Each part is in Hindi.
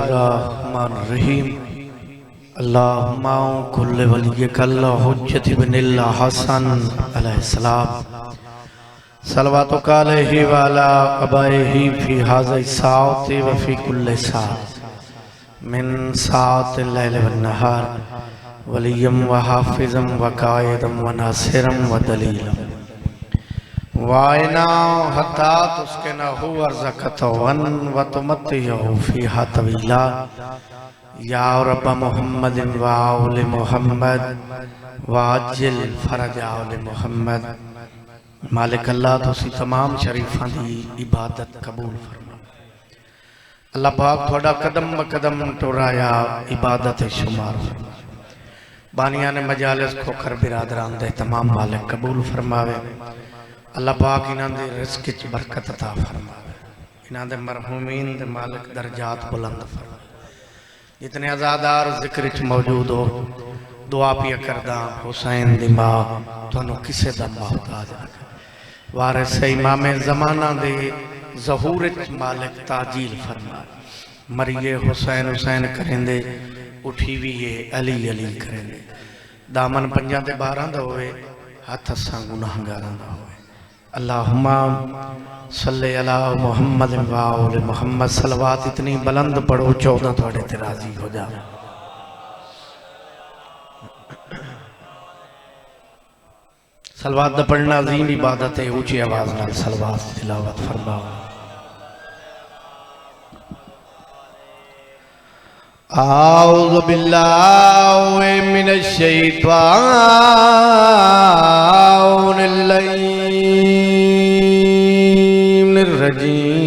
बिस्मिल्लाहिर्रहमानिर्रहीम। अल्लाहुम्मा कुल्ल वलिय्यकल हुज्जत इब्निल हसन अलैहिस्सलाम सलवातुक अलैहि व अला अबैहि फी हाज़िहि साअति व फी कुल्लि साअत मिन साअतिल लैल वन नहार वलिय्यम व हाफ़िज़म व कायदम व नासिरम व दलीलम वायना हत्ता तुस्किनहु अर्ज़क़तवन व तुमत्तिहु फ़ीहा तवीला या रब्ब मुहम्मदिन व आले मुहम्मद व अज्जिल फ़रज आले मुहम्मद। मालिक अल्लाह तुसी तमाम शरीफां दी इबादत कबूल फरमा। अल्लाह पाक थोड़ा कदम ब कदम टुराया इबादत शुमार फरमा। बानिया ने मजालिस खोखर बिरादरान दे तमाम मालिक कबूल फरमावे। अल्लाह पाक इन्हां दे रिज़्क़ च बरकत अता फरमावे। इन्हां दे मरहूमीन दे मालिक दर्जात बुलंद फरमावे। जितने आज़ादार ज़िक्र च मौजूद हो दुआ पिया करदा हुसैन दी मां तुहानू किसे दा मोहताज वारिस इमाम ज़माना दे ज़हूर च मालिक ताजील फरमावे। मरिए हुसैन हुसैन करेंदे उठी भी ये अली अली करेंदे। दामन पंजा ते 12 दा होवे हथ असां गुनाहगारां दा होवे। अल्लाहुम्मा सल्ले अला मुहम्मद व आले मुहम्मद। सलवात इतनी बुलंद पढ़ो 14 थोड़े ते राजी हो जाओ। सलवात दा पढ़ना अजीम इबादत है। ऊंची आवाज नाल सलवात तिलावत फरमाओ। आऊज़ु बिल्लाहि मिनश शैतानिर रजीम।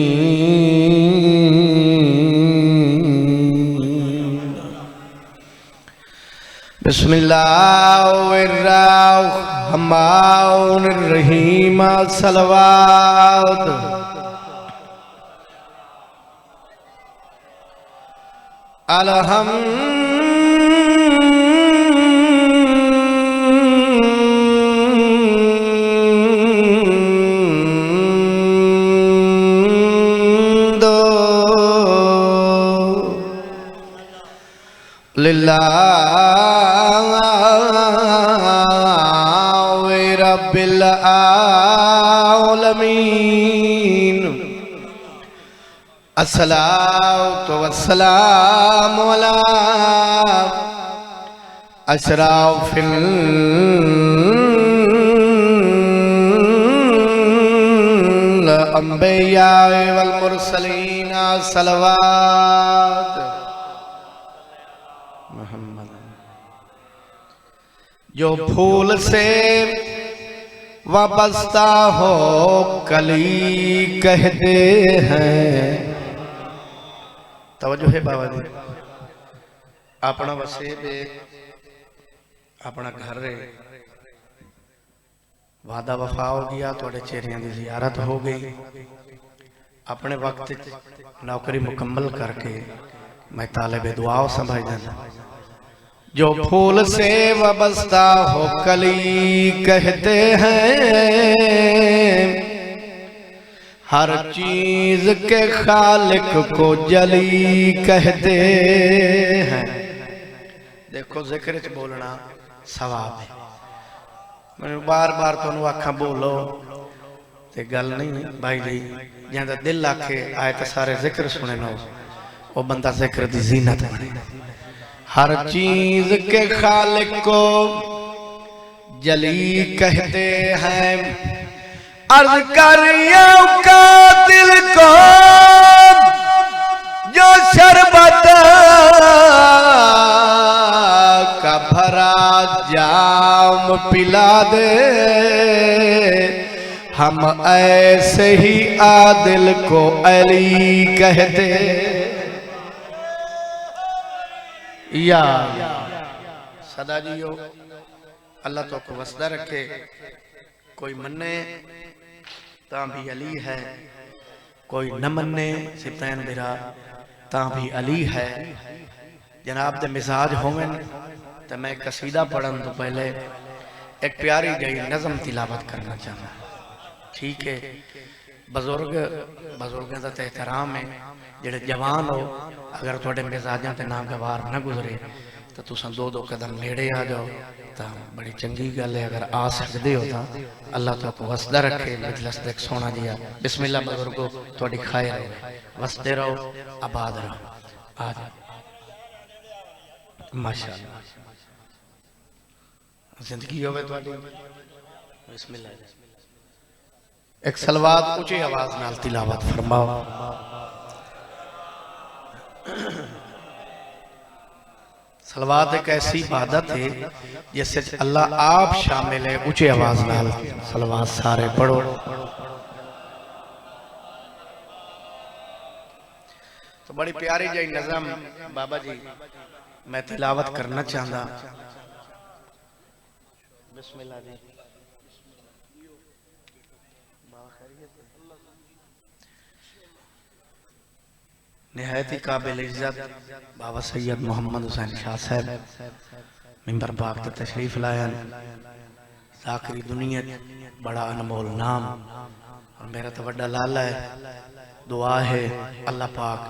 बिस्मिल्लाहिर्रहमानिर्रहीम। सलवात लिल्लाहि रब्बिल आलमीन। अस्सलातु वस्सलामु अला अशरफिल अंबिया वल मुरसलीन। सलवात मोहम्मद। जो फूल से वाबस्ता हो कली कहते हैं। तवज्जो है बाबा जी। अपना वसे दे अपना घर रे वादा वफा हो गया। थोड़े चेहरिया की जियारत हो गई। अपने वक्त नौकरी मुकम्मल करके मैं तालिब दुआ समझ जाना। जो फूल से वाबस्ता हो कली कहते हैं। हर चीज के खालिक को जली कहते हैं। देखो जिक्र च बोलना सवाब है। मैं बार बार तुहानू आखा बोलो ते गल नहीं भाई जी। जिहदा दिल आखे आए तो सारे जिक्र सुने नो वो बंदा जिक्र दी जीनत बने। हर चीज के खालिक को जली कहते हैं। अर्ज करिया का दिल को जो शरबत का भरा जाम पिला दे। हम ऐसे ही आदिल को अली कहते। या सदा जियो अल्लाह तो को वसदा रखे। कोई मन्ने ता भी अली है, कोई न मन्ने सितैन बिरा ता भी अली है। जनाब दे मिजाज होवन तो मैं कसीदा पढ़न तो पहले एक प्यारी गई नज़म तिलावत करना चाहता। ठीक है, बुजुर्ग बुजुर्गों का एहतराम है। जेड़े जवान हो अगर थोड़े मिजाजा ते ना गवार न गुजरे तो तुसा दो दो कदम नेड़े आ जाओ तो बड़ी चंगी गल है। अगर आ सकते हो तो अल्लाह तो आपको वसदा रखे। मजलिस देख सोना जिया बिस्मिल्लाह बुजुर्गो थोड़ी खैर हो वसते रहो आबाद रहो। आ जाओ माशाअल्लाह जिंदगी होवे थोड़ी। बिस्मिल्लाह एक सलवात ऊंची आवाज नाल तिलावत फरमाओ। सलवात एक ऐसी इबादत है जिससे अल्लाह आप शामिल है। ऊंची आवाज नाल सलवात सारे पढ़ो। तो बड़ी प्यारी जी नज़म बाबा जी मैं तिलावत करना चाहता। बिस्मिल्लाह जी। निहायत ही काबिल इज्जत बाबा सैयद मोहम्मद हुसैन शाह साहब मिंबर पाक ते तशरीफ लाया। ज़ाकिरी दुनिया बड़ा अनमोल नाम और मेरा तो बड़ा लाला है। दुआ है अल्लाह पाक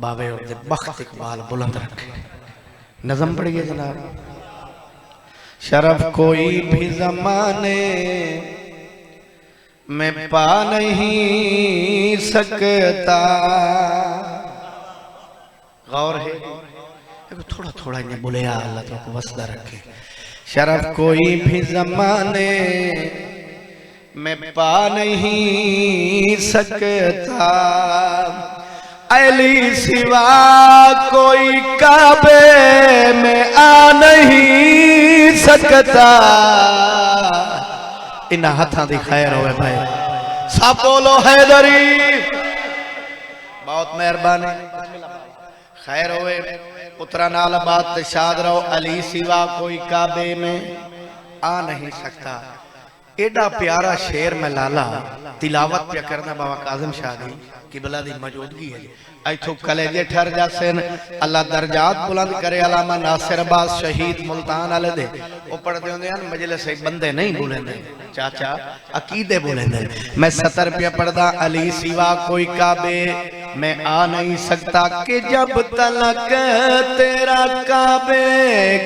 बाबे और बख्त इकबाल बुलंद रखे। नज़म पढ़िए जनाब। शरफ कोई भी ज़माने में पा नहीं सकता। गौर है थोड़ा थोड़ा इन्हें बोले अल्लाह तो वसदा रखे। शरफ कोई भी ज़माने में पा नहीं सकता। अली सिवा कोई काबे में आ नहीं सकता। इन हाथों की खैर होवे भाई सब बोलो हैदरी। बहुत मेहरबानी खैर होवे पुत्रा नाल बात शाद रहो। अली सिवा कोई काबे में आ नहीं सकता। एडा प्यारा शेर में लाला तिलावत पे करना बाबा काज़िम शाह दी किबला दी मौजूदगी है। इथों कलेजे ठर जासन अल्लाह दर्जात बुलंद करे। अलामा नासिर अब्बास शहीद मुल्तान वाले दे वो पढ़ते होंगे हैं मजलिस बंदे नहीं बोलेंगे चाचा अकीदे बोलेंगे। मैं 70 रुपया पढ़दा। अली सिवा कोई काबे मैं आ नहीं सकता कि जब तलक तेरा काबे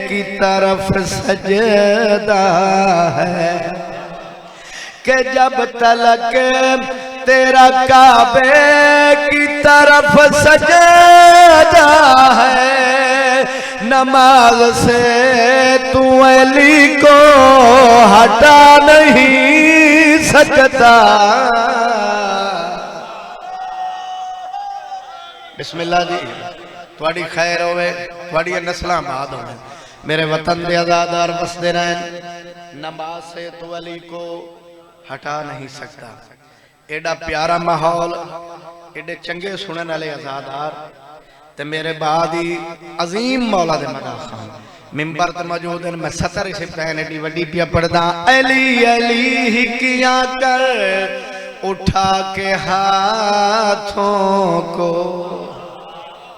की तरफ सजदा है। कि जब तलक तेरा काबे की तरफ सजदा है। नमाज से तू अली को हटा नहीं सकता। बिस्मिल्लाह जी थोड़ी खैर होवे थोड़ी नस्लां बाद होवे। मेरे वतन दे आज़ादार बसदे रहन। नमाज से तू अली को हटा नहीं सकता। एडा प्यारा माहौल एडे चंगे सुनने वाले आज़ादार ते मेरे बाद ही अजीम मौला दे मदा खान मिंबर ते मौजूद हैं। मैं 70 सिफतैन एडी वड्डी पिया पढ़दा। अली अली ही किया कर उठा के हाथों को।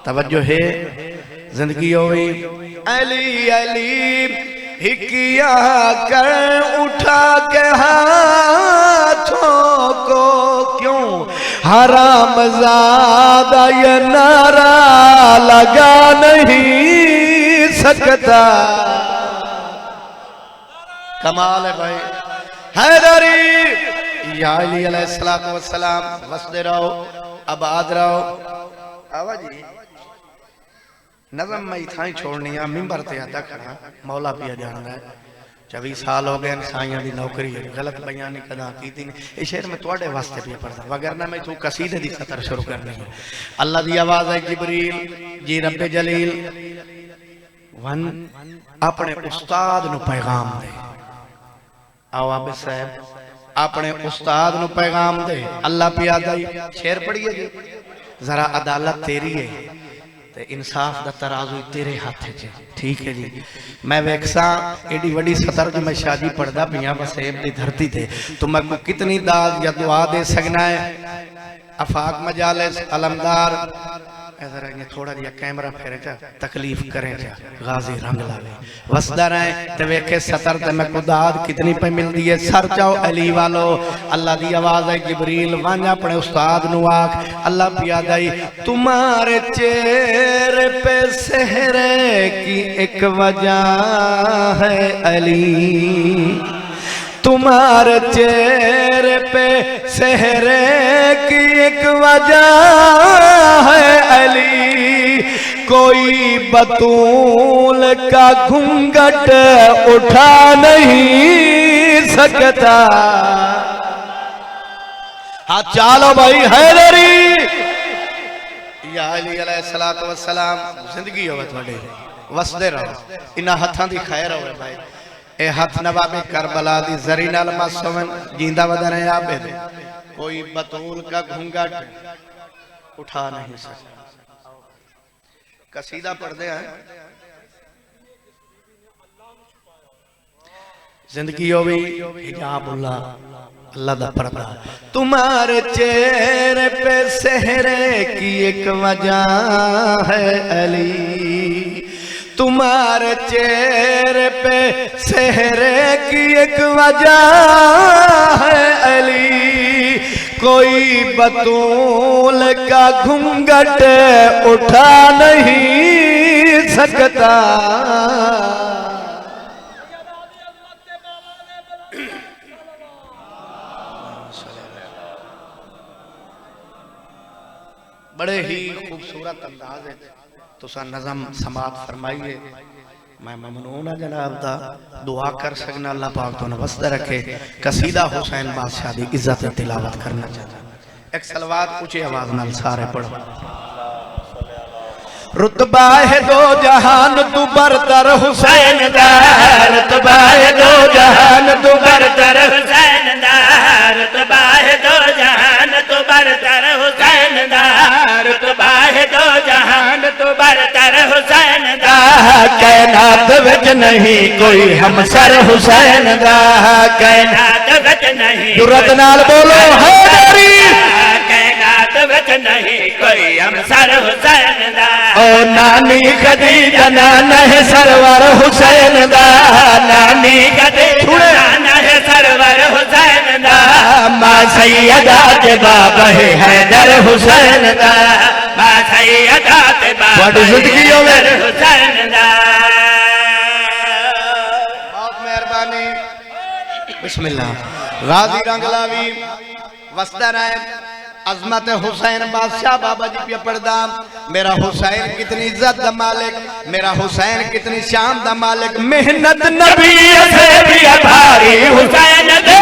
तवज्जो है जिंदगी होई। अली अली ही किया कर उठा के हाथों को। क्यों हराम ज़ादा ये नारा लगा नहीं सकता। कमाल है भाई हैदरी या अली अलैहिस्सलातु वस्सलाम वसदे रहो आबाद रहो। आवाजी नज़म मैं इतना ही छोड़नी है। मिंबर ते आता खड़ा मौला पिया जानदा है। 24 साल हो गए साइयां दी नौकरी है। गलत बयानी कदा की थी इस शेर में थोड़े वास्ते पिया पढ़दा वगरना मैं तू कसीदे दी सतर शुरू करनी है। अल्लाह दी आवाज़ है जिब्रील जी रब्बे जलील वन अपने उस्ताद नु पैगाम दे। आओ आबिद साहब अपने उस्ताद नु पैगाम दे। अल्लाह पिया दा शेर पढ़िए जी। जरा अदालत तेरी है इंसाफ दा तराजू तेरे हाथ च। ठीक है जी। मैं वेखसा एडी वडी सतर जो मैं शादी पढ़दा पिया वसेब दी धरती थे तो मैं को कितनी दाद या दुआ दे सकना है। अफाक मजालिस अलमदार ऐसा रहे थोड़ा जिहा कैमरा फेरे चा तकलीफ करें चा गाजी रंग लावे वसदा रहे ते वेखे सतर ते मैं खुदाद कितनी पे मिलदी है सर जाओ अली वालो अल्लाह दी आवाज है जिब्रील वन अपने उस्ताद नु आख अल्लाह पिया दई तुम्हारे चेहरे पे सेहरे की एक वजह है अली तुम्हारे चेहरे पे सेहरे की एक वजह है अली कोई बतूल का घूंघट उठा नहीं सकता। हाँ चलो भाई हैदरी या अली अलैहिस्सलातु वस्सलाम जिंदगी होवे थोड़े वसदे रहो इन्हां हथां दी खैर होवे भाई ए हाथ नवाबे करबला दी जरी नाल मासूमन जिंदा वदन है आपे कोई बतूल का घूंघट उठा नहीं सकता। कसीदा पढ़ते हैं जिंदगी हो गई हिजाबुल्लाह अल्लाह दा पर्दा तुम्हारे चेहरे पे सेहरे की एक वजह है अली तुम्हारे चेहरे पे सेहरे की एक वजह है अली कोई बतूल का घूंघट उठा नहीं सकता। बड़े ही खूबसूरत अंदाज है तुसा नज़म समात फरमाइए मैं ममनून है जनाब दा दुआ कर सकना अल्लाह पाक तो नवस्त रखे। कसीदा हुसैन बादशाह दी इज्जत तिलावत करना चाहता एक सलवात ऊंची आवाज नाल सारे पढ़ो। रुतबा है दो जहान तू बरतर हुसैन दा रुतबा है दो जहान तू बरतर हुसैन दा रुतबा है दो जहान तू बरतर हुसैन दा रुतबा है दो जहान तू बरतर हुसैन दा कायनात विच नहीं कोई हमसर हुसैन दा कायनात विच नहीं जुरत नाल बोलो हैदरी कायनात विच नहीं कोई हमसर हुसैन दा ओ नानी खदीजा नाना है सरवर हुसैन दा नानी खदीजा नाना है सरवर हुसैन दा मां सैयदा के बाबा है हैदर हुसैन दा मां सैयदा के बाबा जिंदगी में हुसैन दा। बहुत मेहरबानी बिस्मिल्लाह गाजी रंगलावी वस्ता राय अजमत हुसैन बादशाह बाबा जी पे पढ़दा मेरा हुसैन कितनी इज्जत दा मालिक मेरा हुसैन कितनी शान दा मालिक मेहनत नबी से भी भारी हुसैन दे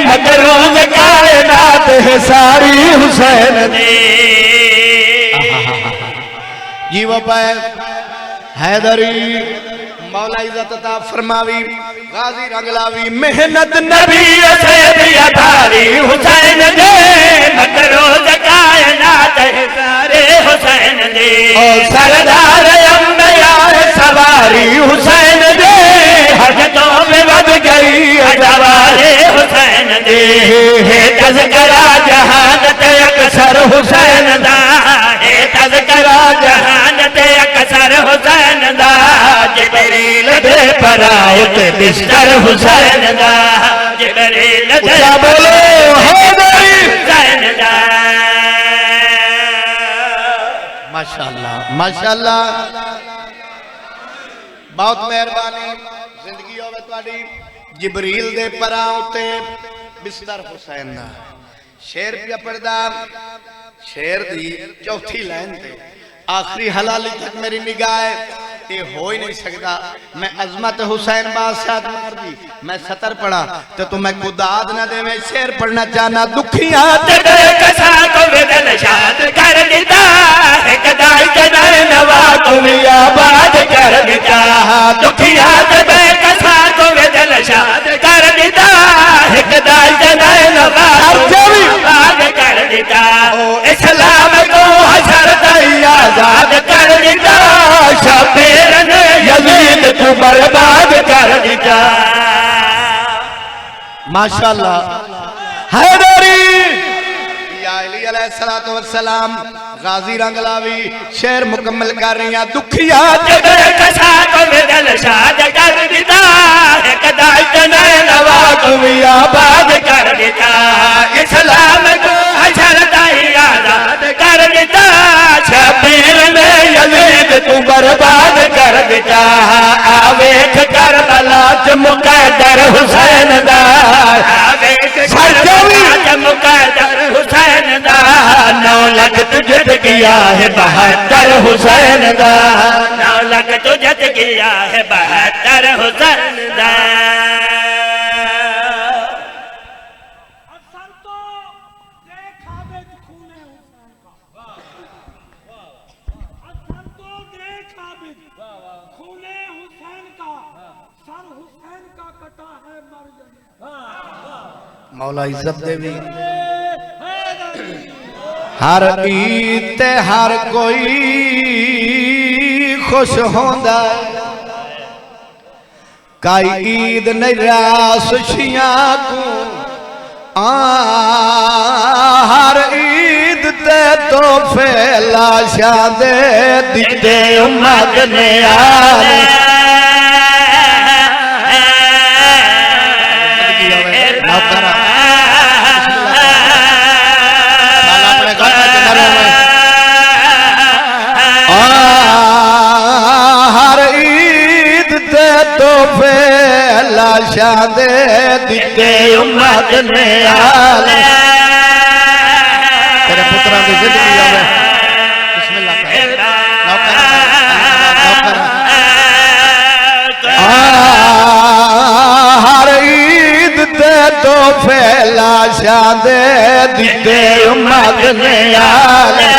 मगरोज कायनात है सारी हुसैन दे जीव पे हैदरी मौला इज्जत ता फरमावी गाजी रंगलावी मेहनत नबी से भी भारी हुसैन दे मगरोज कायनात है सारे हुसैन दे ओ सरदार अंबिया सवारी हुसैन दे हजतों में बद गई जवारे हुसैन दे है तज़किरा जहान ते अक्सर हुसैन दा है तज़किरा जहान ते अक्सर हुसैन दा जिब्रील दे पराए ते बिस्तर हुसैन दा जिब्रील दे बोलो हैदरी हुसैन दा। माशाअल्लाह माशाअल्लाह बहुत मेहरबानी जिंदगी होवे तुहाडी जिब्रील दे परां उते बिस्तर हुसैन दा शेर पिया पढ़दा शेर दी चौथी लाइन ते आखिरी हलाली तक मेरी निगाह है ये हो ही नहीं सकता। मैं अजमत हुसैन बादशाह दी मैं सतर पढ़ा तो तुम्हें खुदाद ना दे मैं शेर पढ़ना चाहना दुखिया तेरे कसा को विदल शाद कर देता है कदाई कदाई नवा को आबाद कर देता दुखिया तेरे कसा को विदल शाद कर देता है कदाई कदाई नवा को आबाद कर देता इस्लाम को हशर आजाद कर देता शबीर ने यजीद को बर्बाद कर देता। माशाअल्लाह हैदरी या अली अलैहिस्सलातु वस्सलाम गाजी रंगलावी शेर मुकम्मल कर रही हैं। दुखिया कसा को विदल शाद कर दिता कदाई तने नवा को भी आबाद कर दिता इस्लाम को हशर दाई आजाद कर दिता शबीर में यजीद तू बर्बाद कर दिता आवेख करबला च मुकद्दर हुसैन दा आवेख करबला च मुकद्दर हुसैन दा 9 लाख तुझे गया है 72 हुसैन दा 9 लाख तुझे गया है 72 हुसैन दा मौला इज्जत देवी हर ईद ते हर कोई खुश होंदा काई ईद नहीं रास शियां को हर ईद ते तोहफे लाशा दे दिते उम्मत ने आले लाशा दे दिते उम्मत ने आले तेरे पुत्रा की जिंदगी आवे बिस्मिल्लाह हर ईद ते तोहफे लाशा दे दिते उम्मत ने आले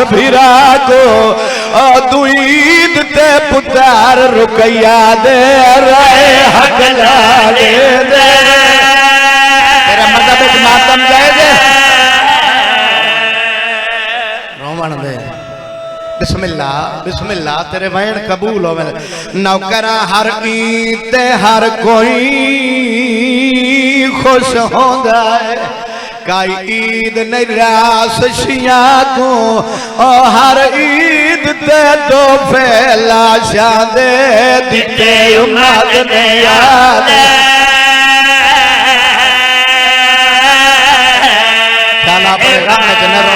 फिरा को दुईद ते पुतार रुकैया दे रहे हक लाले दे तेरा मदद मातम दे दे रोमन दे बिस्मिल्लाह बिस्मिल्लाह तेरे वैन कबूल हो नौकरा हर ईद ते हर कोई खुश होंदा है काई ईद नहीं रास शियां को हर ईद ते तोहफे लाशा दे दिते उम्मत ने आले चल अपने रब च न रो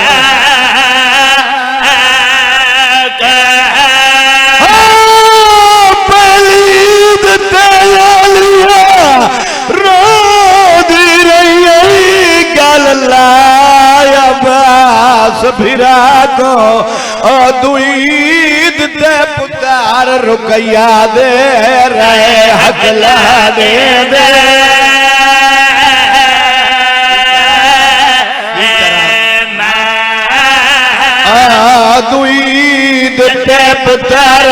फिरा को दुईद ते पुतार रुकैया दे रहे हक ला दे दे दुईद ते पुतार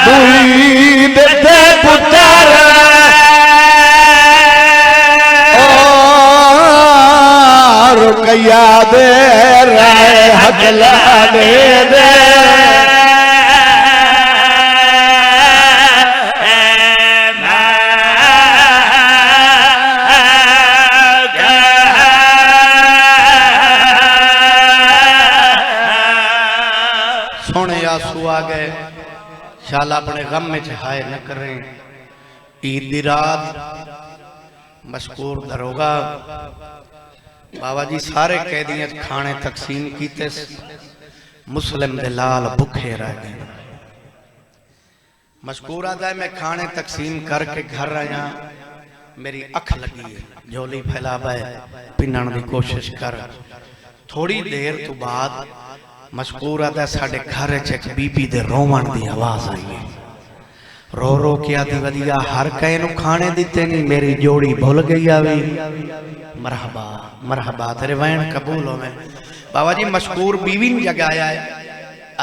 दुईद ते पुतार रुकैया दे रहे हक ला दे दे सोने आंसू आ गए शाला अपने गम में हाय न करें ईद दी रात मशकूर दरोगा बाबा जी सारे कैदियों खाने तकसीम किते मुस्लिम दे लाल भुखे रह गए मशकूर आदा मैं खाने तकसीम करके घर आया मेरी अख लगी है झोली फैला पाए पिनण की कोशिश कर थोड़ी देर तो बाद मशकूर आदा साडे घर च एक बीबी दे रोवण की आवाज आई है रो रो के आदि वधिया हर कहे नु खाने दिते नहीं मेरी जोड़ी भूल गई आवी मरहबा मरहबा तेरे वैन कबूल हो में बाबा जी मशकूर बीवी ने जगाया है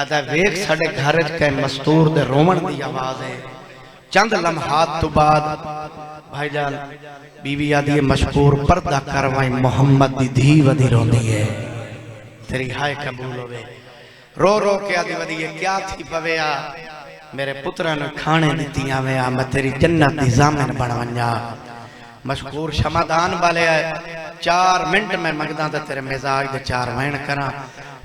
आदा वेख साडे घर च कै मस्तूर दे रोवण दी आवाज है। चंद लम्हात तो बाद भाईजान बीवी आदि मशकूर पर्दा करवाई मोहम्मद दी धी वदी रोंदी है तेरी हाय कबूल होवे। रो रो के आदि वदी क्या थी पवे आ मेरे पुत्रा ने खाने दितियां वे आ मैं तेरी जन्नत दी जामिन बन वन्या। मशकूर शमादान वाले आए 4 मिनट में मंगदा ते तेरे मिजाज दे 4 वैन करा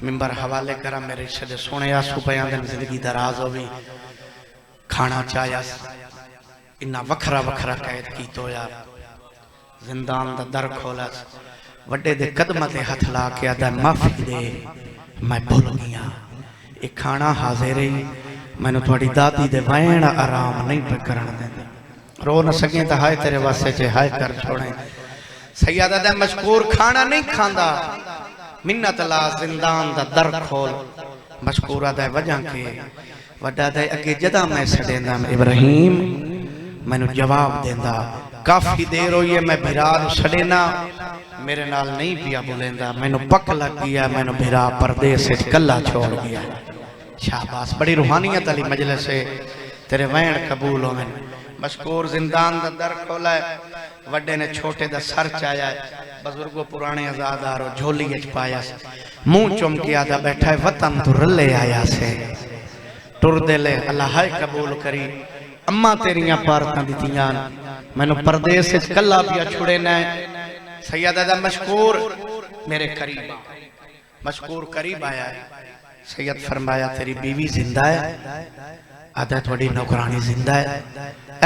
मिंबर हवाले करा मेरे रिश्ते सोने आंसू पया दिन जिंदगी दराज होवी। खाना चाया इन्ना वखरा वखरा कैद की तोया जिंदान दा दर खोला वड्डे दे कदम ते हथ ला के आदा माफी दे मैं भूल गया ये खाना हाजिर ही मैनू थोड़ी दादी दे वैन आराम नहीं पे करन देंदे। रो न सके तो हाय तेरे वास्ते चे हाय कर छोड़े। सैयदा दा मशकूर खाना नहीं खांदा मिन्नत ला जिंदान दा दर खोल। मशकूरा दा वजह के वड्डा दे अगे जदा मैं सडेंदा इब्राहिम मैनू जवाब देंदा काफी देर हुई है मैं भिरा सडेना मेरे नाल नहीं पिया बोलेंदा मैनू पक लग गया मैनू भिरा परदेस कला छोड़ गया। शाबाश बड़ी रूहानियत वाली मजलिस है तेरे वैन कबूल होवे। मशकूर जिंदान दा दर खोला वड्डे ने छोटे दा सर चाया बुजुर्गो पुराने आजादार झोली च पाया मुंह चुम के आदा बैठा है वतन तो रले आया से टुर दिले अल्लाह हाय कबूल करी। अम्मा तेरियां पारतां दितियां मैनू परदेस च कला पिया छुड़े न। सैयदा दा मशकूर मेरे करीब मशकूर करीब आया है। सैयद फरमाया तेरी बीवी जिंदा है आदा थोड़ी नौकरानी जिंदा है।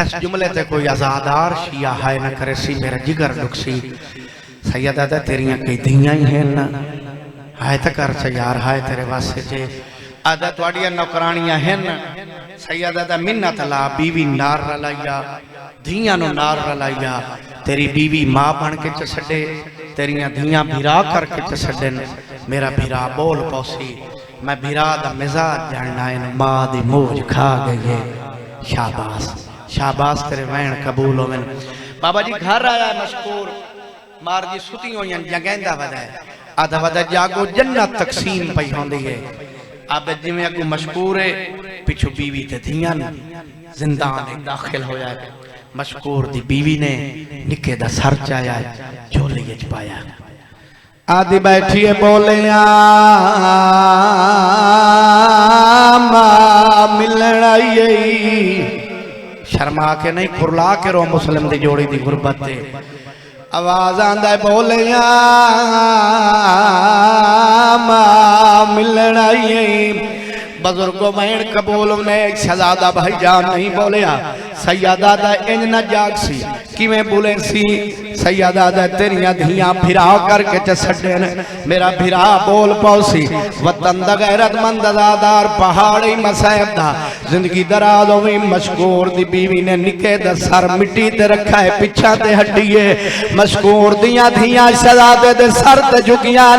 इस जुमले ते कोई आजादार शिया हाय न करे सी मेरा जिगर दुखसी। सैयद आदा तेरियां कई धियां ही हैं ना हाय तो कर से यार हाय तेरे वास्ते जे आदा थोड़ियां नौकरानियां हैं। सैयद आदा मिन्नत ला बीवी नार रलाइया धियां नु नार रलाइया तेरी बीवी मां बन के च छड़े तेरियां धियां भिरा करके च छड़न मेरा भिरा बोल पौसी मैं भिरा दा मिजाज जानना इन मां दी मौज खा गई है। शाबाश शाबाश तेरे वैन कबूल होवन। बाबा जी घर आया मशकूर मार जी सुती होई जगैंदा वदा आधा वदा जागो जन्नत तकसीम पई होंदी है। अब जिवें अगू मशकूर है पिछू बीवी ते धियां जिंदान दाखिल होया है। मशकूर दी बीवी ने निके दा सर चाया झोली च पाया आदि बैठिए बोले मिलन आई शर्मा के नहीं कुरला के रो मुस्लिम दी जोड़ी दी गुरबत ते आवाज आंदा बोले मिलन आई। बुजुर्गो बहन कबूल ने शहजादा भाईजान नहीं बोलिया सैयदा दा इंज न जाग सी किवें बोले सी सैयदा दा तेरियां धियां भिरा करके च छड्डन मेरा भिरा बोल पौसी वतन दा गैरतमंद आजादार पहाड़ी मसैब दा जिंदगी दराज होवी। मशकूर दी बीवी ने निके दा सर मिट्टी ते रखा है पिछा ते हड्डीए। मशकूर दियां धियां शहजादे दे सर ते झुकियां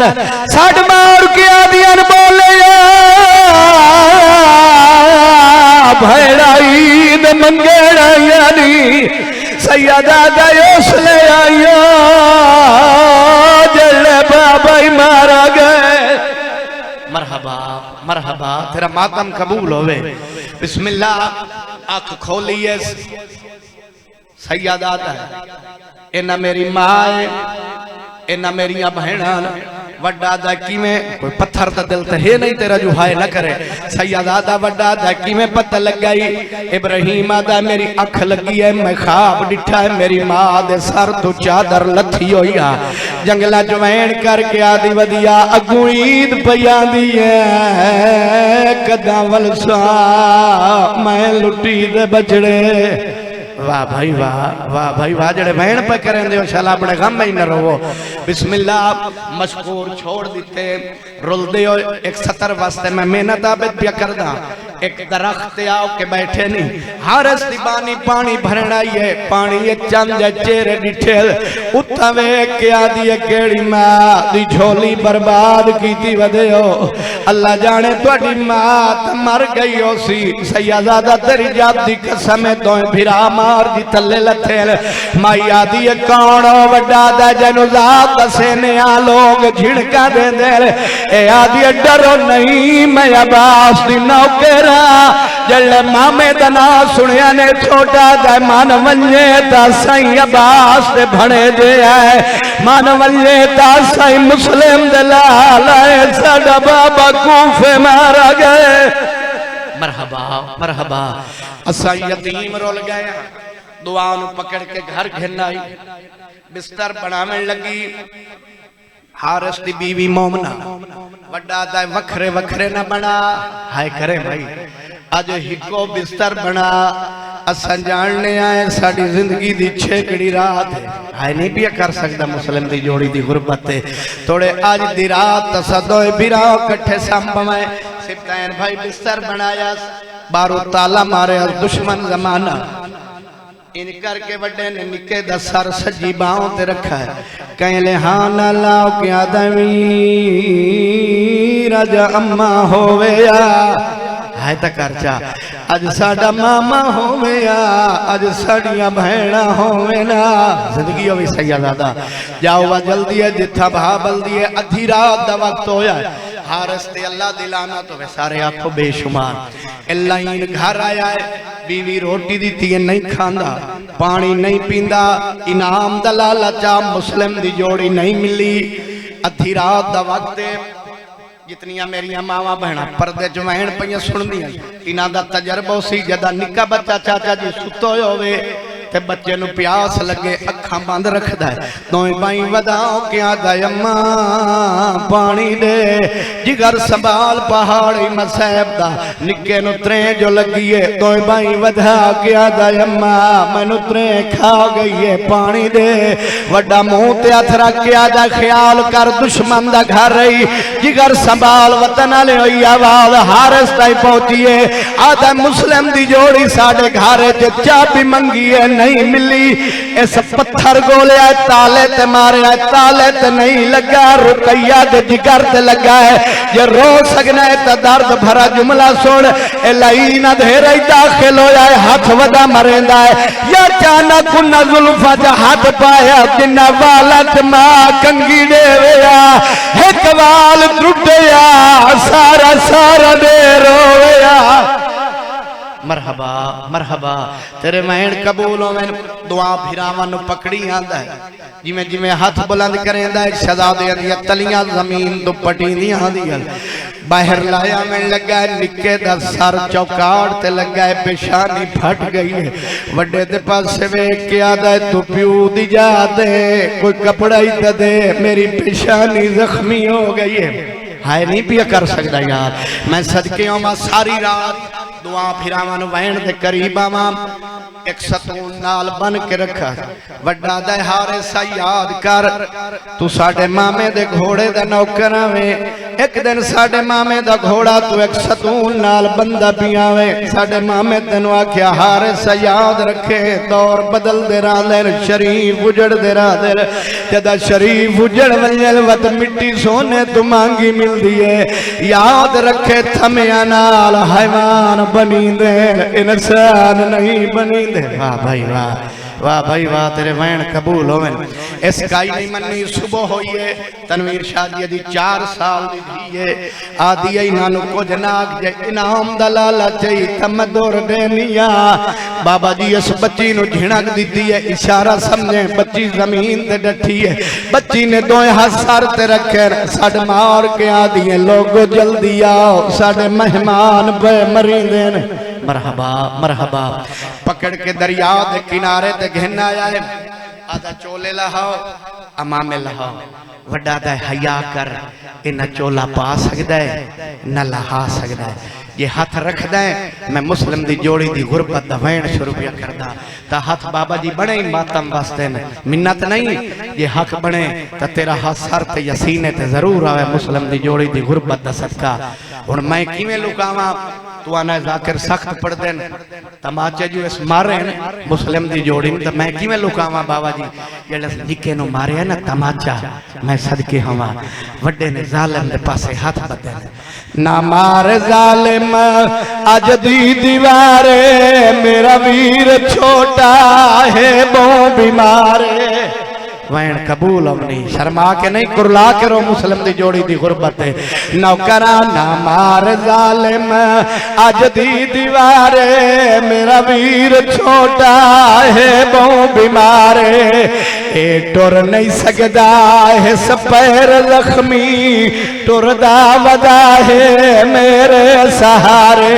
सड मार के आदियां बोले भैराई दे मंगेड़ा यानी सैयदा गयोस ले आया जले बाबा ही मारा गए। मरहबा मरहबा तेरा मातम कबूल होवे। बिस्मिल्लाह आंख खोलिए सैयदा दा इना मेरी मां है इना मेरिया बहना वड्डा दा किवें कोई पत्थर दा दिल ते है नहीं तेरा जो हाय न करे। सैयदा दा वड्डा दा किवें पता लगाई इब्राहिम दा मेरी अख लगी है मैं ख्वाब डिठा है मेरी मां दे सर तो चादर लथी होई आ जंगला जवैन करके आदि वदिया अगू ईद पया दी है कदा वलसा मैं लुटी दे बछड़े। वाह भाई वाह जड़े बहन पे करें दे शाला अपने गम में ही न रहो। बिस्मिल्लाह मशकूर छोड़ दिते रुल दे एक 70 वास्ते मैं मेहनत आबिद पिया करदा एक दरख्त आओ के बैठे नहीं हारस दी बानी पानी भरना ही है पानी ये चंद चेहरे डिठे उत्ता वेख के आदि केड़ी मां दी झोली बर्बाद कीती वधियो अल्लाह जाने तुहाडी मां मर गई हो सी सैयदादा तेरी जात दी कसम है तो फिरा मार दी थल्ले लथे माई आदि कौन वड्डा दा जनु जात दसे ने आ लोग झिड़का देंदे ए आदि डरो नहीं मैं अब्बास दी नौकरा जल्ले मामे दा नाम सुनिया ने छोटा दा मन वंजे ता सही अब्बास दे भणे दे आए मन वंजे ता सही मुस्लिम दे लाल आए साडा बाबा कूफे मारा गए मरहबा मरहबा असा यतीम रोल गए दुआ नु पकड़ के घर घिनाई बिस्तर बनावे लगी हारिस दी बीवी मोमना वड्डा दा वखरे वखरे ना बना हाय करे भाई अज हिको बिस्तर बना असा जानने आए साड़ी जिंदगी दी छेकड़ी रात हाय नहीं पिया कर सकता मुस्लिम दी जोड़ी दी गुरबत थोड़े अज दी रात असा दोए बिराओ कट्ठे संभवे सिप्तायन भाई बिस्तर बनाया बारो ताला मारे दुश्मन जमाना इन करके वड्डे ने निके दा सर सजी बाहों ते रखा है कहले हाँ ना लाओ क्या दवी राजा अम्मा होवे या है ता करचा अज साडा मामा होवे या अज साडियां भैणा होवे ना जिंदगी होवे सैयदादा जाओ वा जल्दी है जिथा भा बल्दी है अधी रात दा वक्त होया हारिस ते अल्लाह दिलाना तो वे सारे आखो बेशुमार लाइन घर आया है बीवी रोटी दी नहीं खांदा पानी नहीं पींदा इनाम दा लालचा मुस्लिम दी जोड़ी नहीं मिली अधी रात दा वक्त जितनियां मेरिया मावा बहना परदे च वहन पईयां सुनदियां इन्हां दा तजर्बा सी जदा निक्का बच्चा चाचा जी सुतो होवे ते बच्चे नु प्यास लगे अखां बंद रखदा है दोए भाई वदाओ क्या दयम्मा पानी दे जिगर संभाल पहाड़ी मसैब दा निक्के नु त्रे जो लगी है दोए भाई वधा क्या दयम्मा मैनू त्रे खा गई है पानी दे वड्डा मुंह ते हथ रख के आदा ख्याल कर दुश्मन दा घर रही जिगर संभाल वतन वाले होई आवाज हारिस ताई पहुंची है आदा मुस्लिम दी जोड़ी साडे घर च चाबी मंगी है नहीं मिली इस पत्थर गोलिया ताले ते मारिया ताले ते नहीं लगा रुकैया दे जिगर ते लगा है जे रो सकना है तो दर्द भरा जुमला सुन ए लाई ना धेरे दाखिल होया है हाथ वदा मरेंदा है या अचानक उन जुल्फा च हाथ पाया जिन्ना वाला च मां कंगी देवया एक वाल टुटया सारा सारा दे रोया मरहबा मरहबा तेरे मैन कबूल होवे दुआ फिरावां नु पकड़ी आंदा है जिवें जिवें हाथ बुलंद करेंदा है शहजादे दी तलियां जमीन तो पटींदियां आंदियां बाहर लाया में लगा निक्के दा सर चौकाड़ ते लगा है पेशानी फट गई है वड्डे दे पासे वेख के आदा तू प्यू दी जा दे कोई कपड़ा ही दे दे मेरी पेशानी जख्मी हो गई है हाय नहीं पिया कर सकता यार मैं सदके आवां सारी रात दुआ फिरावां नु वहन दे करीब आवां एक सतून नाल बन के रखा वड्डा दे हारिस याद कर तू साडे मामे दे घोड़े दा नौकर आवे एक दिन साडे मामे दा घोड़ा तू एक सतून नाल बंदा पियावे साडे मामे तेनु आख्या हारिस याद रखे दौर बदल दे रांदे शरीफ उजड़ दे रांदे जदा शरीफ उजड़ वंजल वत मिट्टी सोने तू मांगी मिलदी है याद रखे थमिया नाल हैवान बनी दे इंसान नहीं बनी दे वाह भाई वाह वाह भाई वाह तेरे वहन कबूल होवन इस काई नहीं मन्नी सुबह होई है तनवीर शादी दी 4 साल दी थी है आदि इन्हां नु कुछ नाग जे इनाम दा लालच ही तमदुर देनिया बाबा जी इस बच्ची नु झिणक दिती है इशारा समझे बच्ची जमीन ते डठी है बच्ची ने दोए हाथ सर ते रखे सड मार के आदि लोगो जल्दी आओ साडे मेहमान बे मरींदे ने मरहबा मरहबा पकड़ के दरिया दे किनारे ते घिन आया है आधा चोले लहाओ अमामे लहाओ वड्डा दा हया कर इना चोला पा सकदा है न लहा सकदा है ये हाथ रख दें मैं मुस्लिम दी जोड़ी दी गुरबत दा वैन शुरू पिया करदा ता हाथ बाबा जी बने ही मातम वास्ते ने मिन्नत नहीं ये हक बने ता तेरा हाथ सर ते या सीने ते जरूर आवे मुस्लिम दी जोड़ी दी गुरबत दा सदका हुण मैं किवें लुकावां तू आना जाकिर सख्त पढ़ देन तमाचे जो इस मारे न मुस्लिम दी जोड़ी तो मैं किवें लुकावां बाबा जी जेड़ा निके नु मारे ना तमाचा मैं सदके हवा वड्डे ने जालिम दे पासे हाथ बदे ना मार जालिम अज दी दीवारे मेरा वीर छोटा है बो बीमारे वैन कबूल हमनी शर्मा के नहीं कुरला के रो मुस्लिम दी जोड़ी दी गुरबत है नौकरा ना मार जालिम अज दी दीवारे मेरा वीर छोटा है बो बीमारे ए टुर नहीं सकदा है सपैर जख्मी टुरदा वदा है मेरे सहारे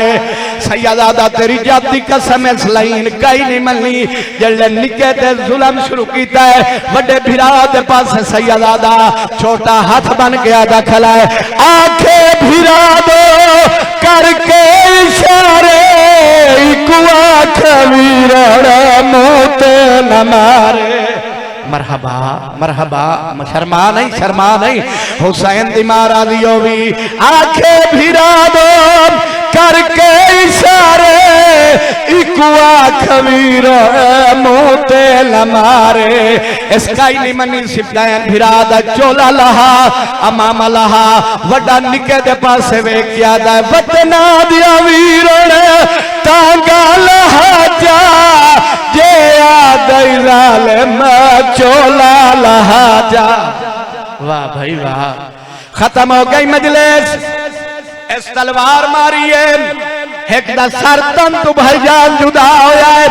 सैयदादा तेरी जाति कसम इस लाइन कई नहीं मलनी जल्ले निके ते जुल्म शुरू कीता है बड़े भिरा दे पास सैयदादा छोटा हाथ बन गया दाखिल है आंखे भिरा दो करके इशारे आंख वीरड़ा मोते न मारे मरहबा मरहबा शर्मा नहीं हुसैन दी मारा दियो भी आंखे भिरा दो करके इशारे खवीर मोते लमारे इसका ही मनी सिपायन भिरादा चोला लहा अमामा लहा वड्डा निके दे पासे वे क्या दा वतना दिया वीरों तांगा लहा जा जे आदई जालिम चोला लहा जा। वाह भाई वाह, खत्म हो गई मजलिस। इस तलवार मारिए एक दा सर तन तू भाईजान जुदा होया है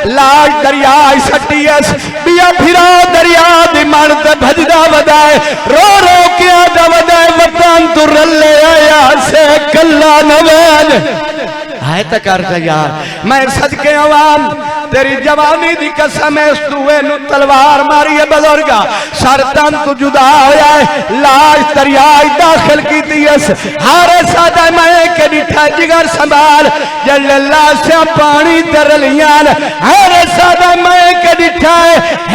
लाज दरिया सटी बिया फिरा दरिया दी मन ते भजदा वदाए रो रो के आदा वदाए वतन तू रले आया से कल्ला नवाज है तकर यार मैं सदके अवाम तेरी जवानी दी कसम है तूए नु तलवार मारी है बुजुर्गा सर तन तू जुदा होया है लाज दरिया दाखिल की दियस हारे सादा मैं के डिठा जिगर संभाल जल्ला से पानी तरलियां हारे सादा मैं के डिठा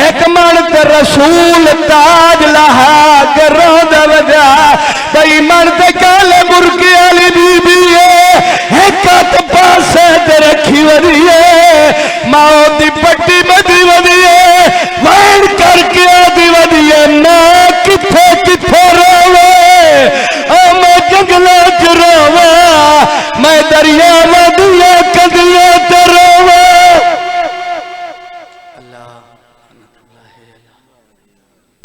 एक मन ते रसूल ता